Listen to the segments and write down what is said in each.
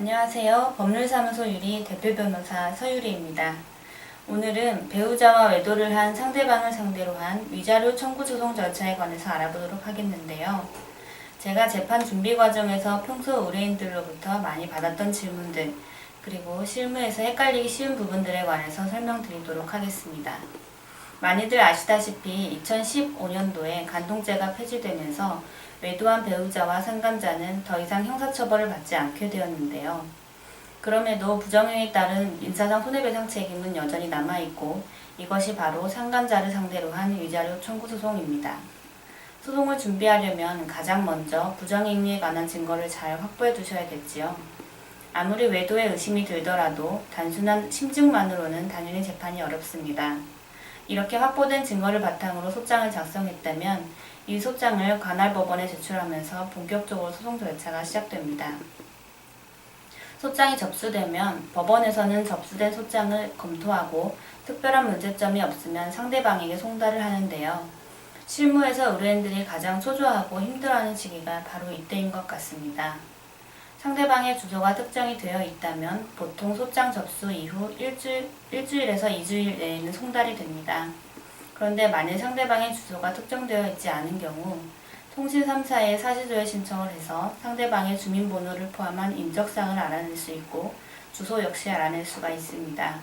안녕하세요. 법률사무소 유리 대표 변호사 서유리입니다. 오늘은 배우자와 외도를 한 상대방을 상대로 한 위자료 청구 소송 절차에 관해서 알아보도록 하겠는데요. 제가 재판 준비 과정에서 평소 의뢰인들로부터 많이 받았던 질문들, 그리고 실무에서 헷갈리기 쉬운 부분들에 관해서 설명드리도록 하겠습니다. 많이들 아시다시피 2015년도에 간통죄가 폐지되면서 외도한 배우자와 상간자는 더 이상 형사처벌을 받지 않게 되었는데요. 그럼에도 부정행위에 따른 민사상 손해배상 책임은 여전히 남아있고 이것이 바로 상간자를 상대로 한 위자료 청구 소송입니다. 소송을 준비하려면 가장 먼저 부정행위에 관한 증거를 잘 확보해 두셔야겠지요. 아무리 외도에 의심이 들더라도 단순한 심증만으로는 당연히 재판이 어렵습니다. 이렇게 확보된 증거를 바탕으로 소장을 작성했다면 이 소장을 관할 법원에 제출하면서 본격적으로 소송 절차가 시작됩니다. 소장이 접수되면 법원에서는 접수된 소장을 검토하고 특별한 문제점이 없으면 상대방에게 송달을 하는데요. 실무에서 의뢰인들이 가장 초조하고 힘들어하는 시기가 바로 이때인 것 같습니다. 상대방의 주소가 특정이 되어 있다면 보통 소장 접수 이후 일주일에서 2주일 내에는 송달이 됩니다. 그런데 만일 상대방의 주소가 특정되어 있지 않은 경우 통신 3사에 사실조회 신청을 해서 상대방의 주민번호를 포함한 인적사항을 알아낼 수 있고 주소 역시 알아낼 수가 있습니다.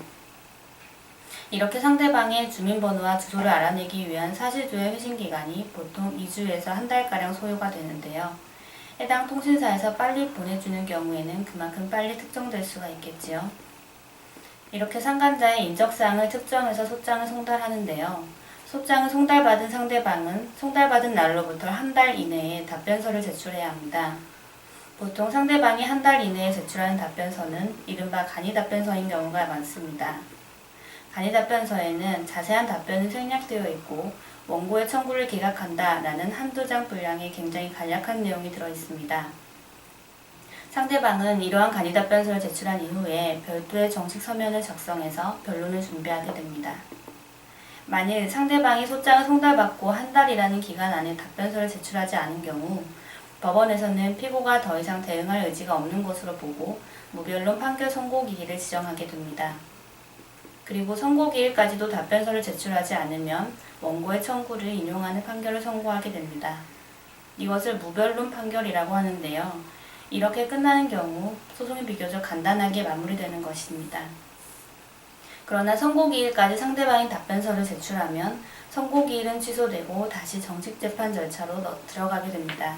이렇게 상대방의 주민번호와 주소를 알아내기 위한 사실조회 회신기간이 보통 2주에서 한 달가량 소요가 되는데요. 해당 통신사에서 빨리 보내주는 경우에는 그만큼 빨리 특정될 수가 있겠지요. 이렇게 상간자의 인적사항을 특정해서 소장을 송달하는데요. 소장을 송달받은 상대방은 송달받은 날로부터 한 달 이내에 답변서를 제출해야 합니다. 보통 상대방이 한 달 이내에 제출하는 답변서는 이른바 간이답변서인 경우가 많습니다. 간이답변서에는 자세한 답변이 생략되어 있고 원고의 청구를 기각한다 라는 한두 장 분량의 굉장히 간략한 내용이 들어 있습니다. 상대방은 이러한 간이답변서를 제출한 이후에 별도의 정식 서면을 작성해서 변론을 준비하게 됩니다. 만일 상대방이 소장을 송달받고 한 달이라는 기간 안에 답변서를 제출하지 않은 경우 법원에서는 피고가 더 이상 대응할 의지가 없는 것으로 보고 무변론 판결 선고기일을 지정하게 됩니다. 그리고 선고기일까지도 답변서를 제출하지 않으면 원고의 청구를 인용하는 판결을 선고하게 됩니다. 이것을 무변론 판결이라고 하는데요. 이렇게 끝나는 경우 소송이 비교적 간단하게 마무리되는 것입니다. 그러나 선고기일까지 상대방이 답변서를 제출하면 선고기일은 취소되고 다시 정식 재판 절차로 들어가게 됩니다.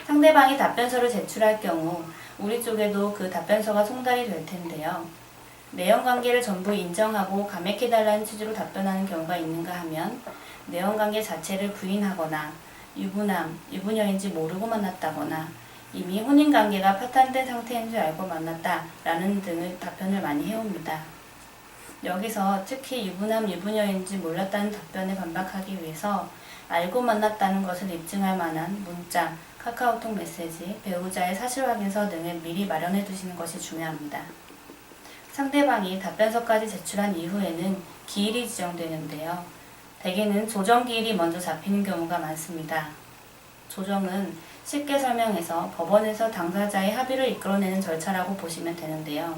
상대방이 답변서를 제출할 경우 우리 쪽에도 그 답변서가 송달이 될 텐데요. 내연관계를 전부 인정하고 감액해달라는 취지로 답변하는 경우가 있는가 하면 내연관계 자체를 부인하거나 유부남, 유부녀인지 모르고 만났다거나 이미 혼인관계가 파탄된 상태인 줄 알고 만났다라는 등의 답변을 많이 해옵니다. 여기서 특히 유부남, 유부녀인지 몰랐다는 답변에 반박하기 위해서 알고 만났다는 것을 입증할 만한 문자, 카카오톡 메시지, 배우자의 사실확인서 등을 미리 마련해 두시는 것이 중요합니다. 상대방이 답변서까지 제출한 이후에는 기일이 지정되는데요. 대개는 조정기일이 먼저 잡히는 경우가 많습니다. 조정은 쉽게 설명해서 법원에서 당사자의 합의를 이끌어내는 절차라고 보시면 되는데요.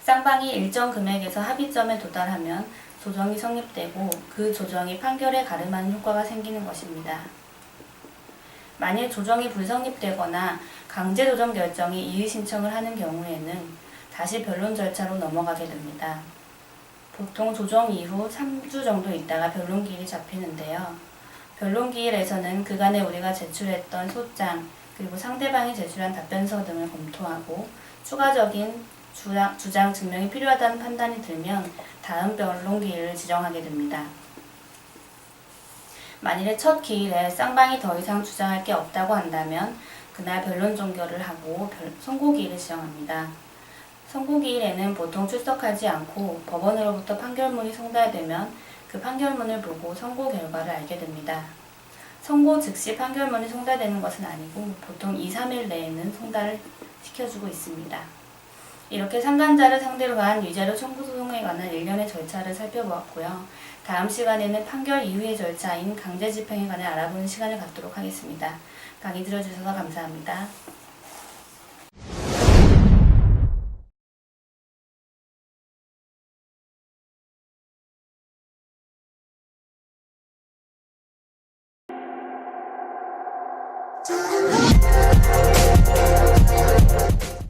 쌍방이 일정 금액에서 합의점에 도달하면 조정이 성립되고 그 조정이 판결에 가름하는 효과가 생기는 것입니다. 만일 조정이 불성립되거나 강제조정 결정이 이의 신청을 하는 경우에는 다시 변론 절차로 넘어가게 됩니다. 보통 조정 이후 3주 정도 있다가 변론기일이 잡히는데요. 변론기일에서는 그간에 우리가 제출했던 소장, 그리고 상대방이 제출한 답변서 등을 검토하고 추가적인 주장 증명이 필요하다는 판단이 들면 다음 변론기일을 지정하게 됩니다. 만일에 첫 기일에 쌍방이 더 이상 주장할 게 없다고 한다면 그날 변론 종결을 하고 선고기일을 지정합니다. 선고기일에는 보통 출석하지 않고 법원으로부터 판결문이 송달되면 그 판결문을 보고 선고 결과를 알게 됩니다. 선고 즉시 판결문이 송달되는 것은 아니고 보통 2-3일 내에는 송달을 시켜주고 있습니다. 이렇게 상간자를 상대로 한 위자료 청구 소송에 관한 일련의 절차를 살펴보았고요. 다음 시간에는 판결 이후의 절차인 강제집행에 관해 알아보는 시간을 갖도록 하겠습니다. 강의 들어주셔서 감사합니다.